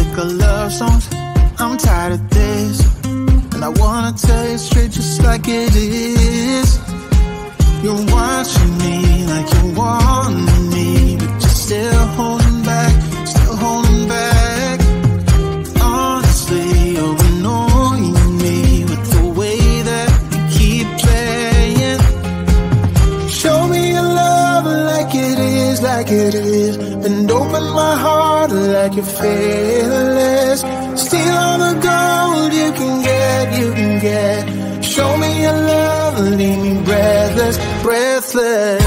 sick of love songs, I'm tired of this, and I wanna tell you straight just like it is. You're watching me like you want me, but you're still holding back, still holding back. Honestly, you're annoying me with the way that you keep playing. Show me your love like it is, like it is, and open my heart like you're fearless. Steal all the gold you can get, you can get. Show me your love, leave me breathless, breathless.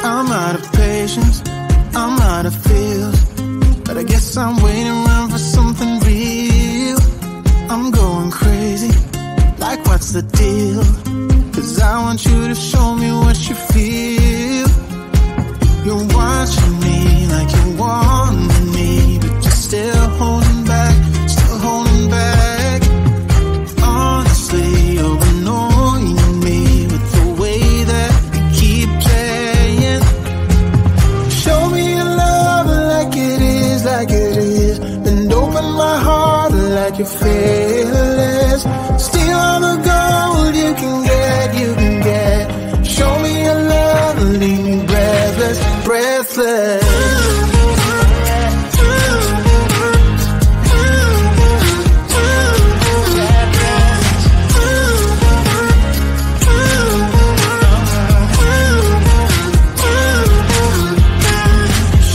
I'm out of patience, I'm out of feels, but I guess I'm waiting around for something real. I'm going crazy, like what's the deal? 'Cause I want you to show me what you feel. You're watching me like you want me, but you're still holding back, still holding back. Honestly, you're annoying me with the way that you keep playing. Show me your love like it is, like it is, and open my heart like you're fearless. Steal all the gold you can get, you can get. Show me your love, leave me breathless, breathless.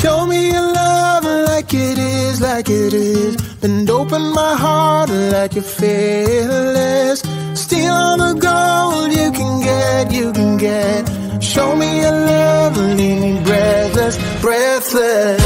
Show me your love like it is, like it is, and open my heart like you're fearless. Steal all the gold you can get, you can get. Show me your love, leave me breathless, breathless.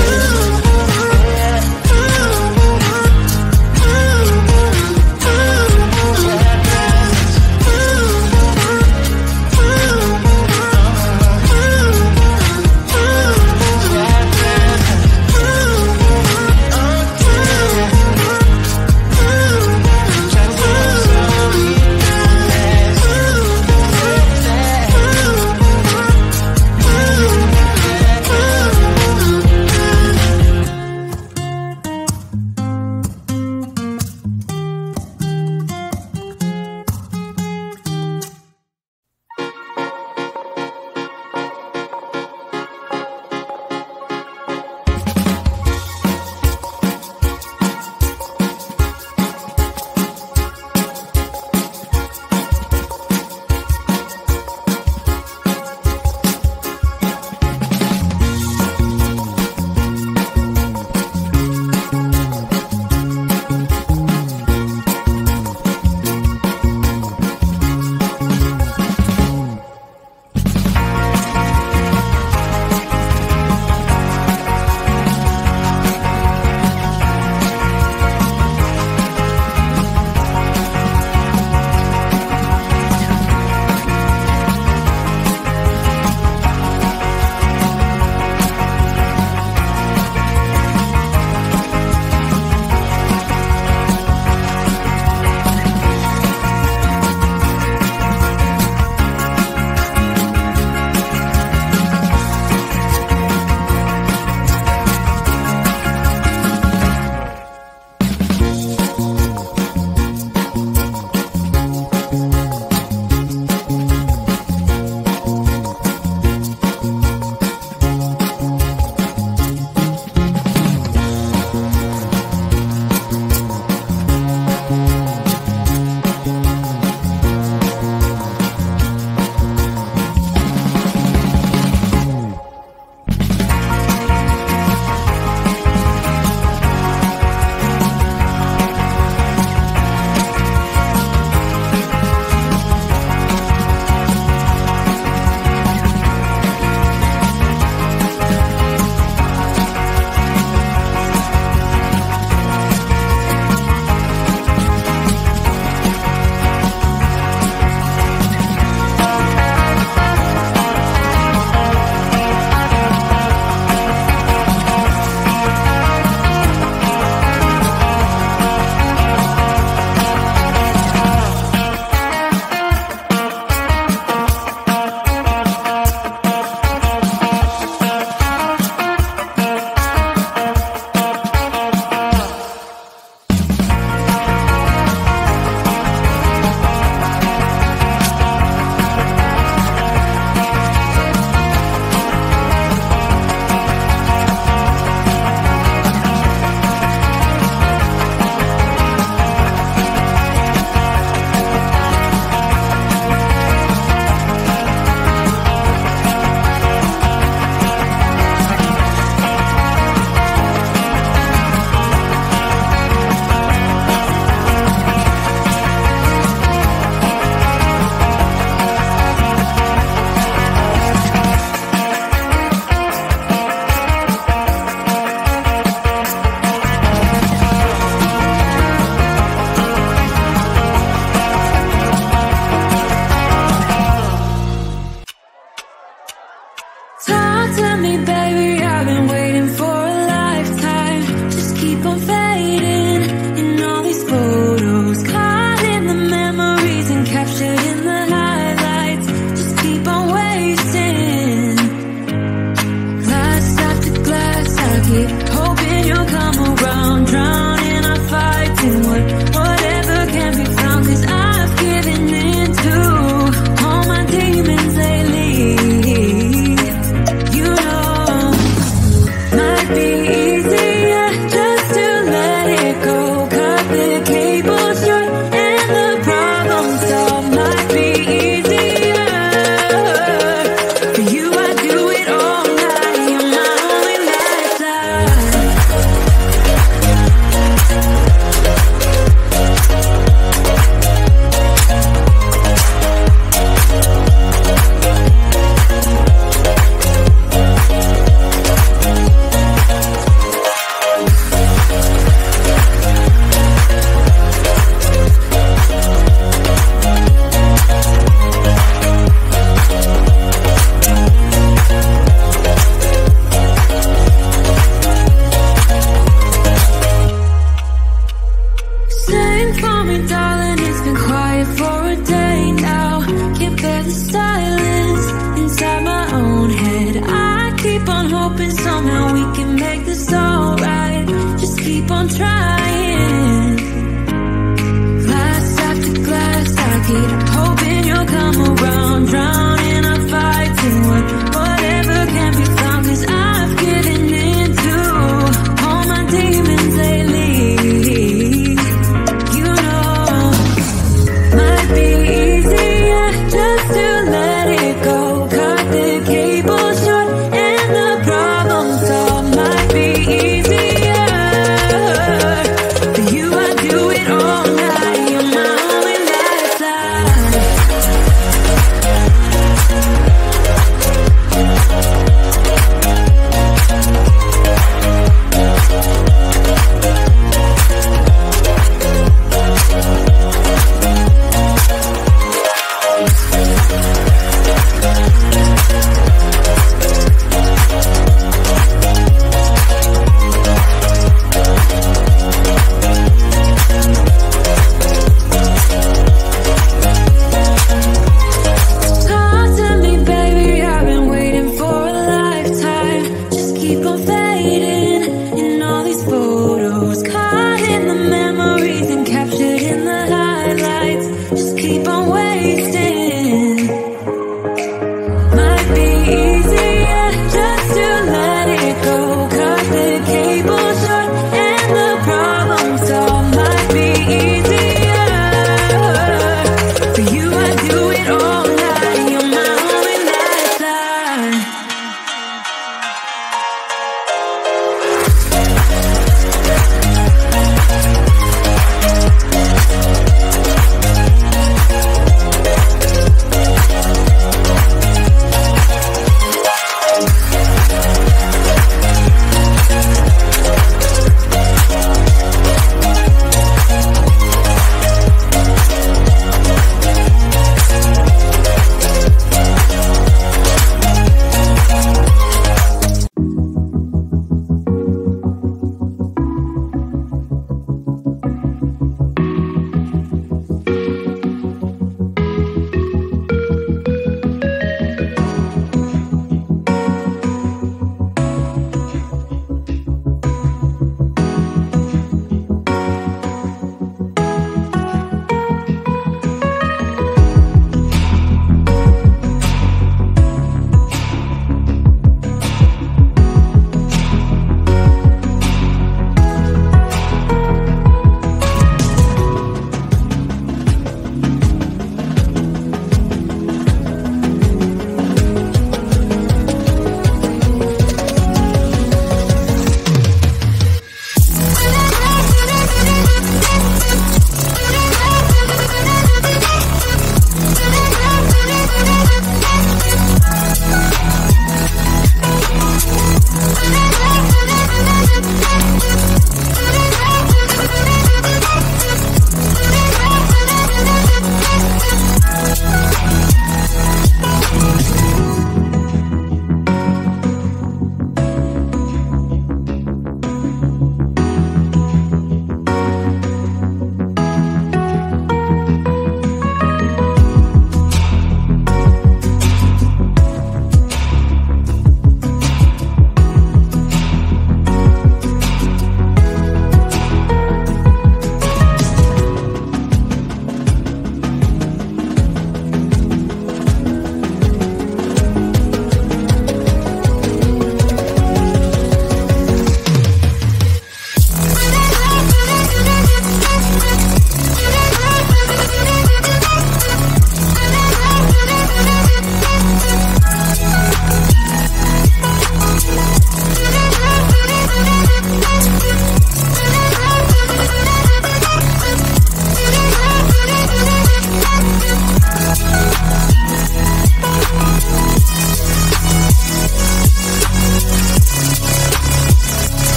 for me, darling. It's been quiet for a day now. Can't bear the silence inside my own head. I keep on hoping somehow we can make this alright. Just keep on trying.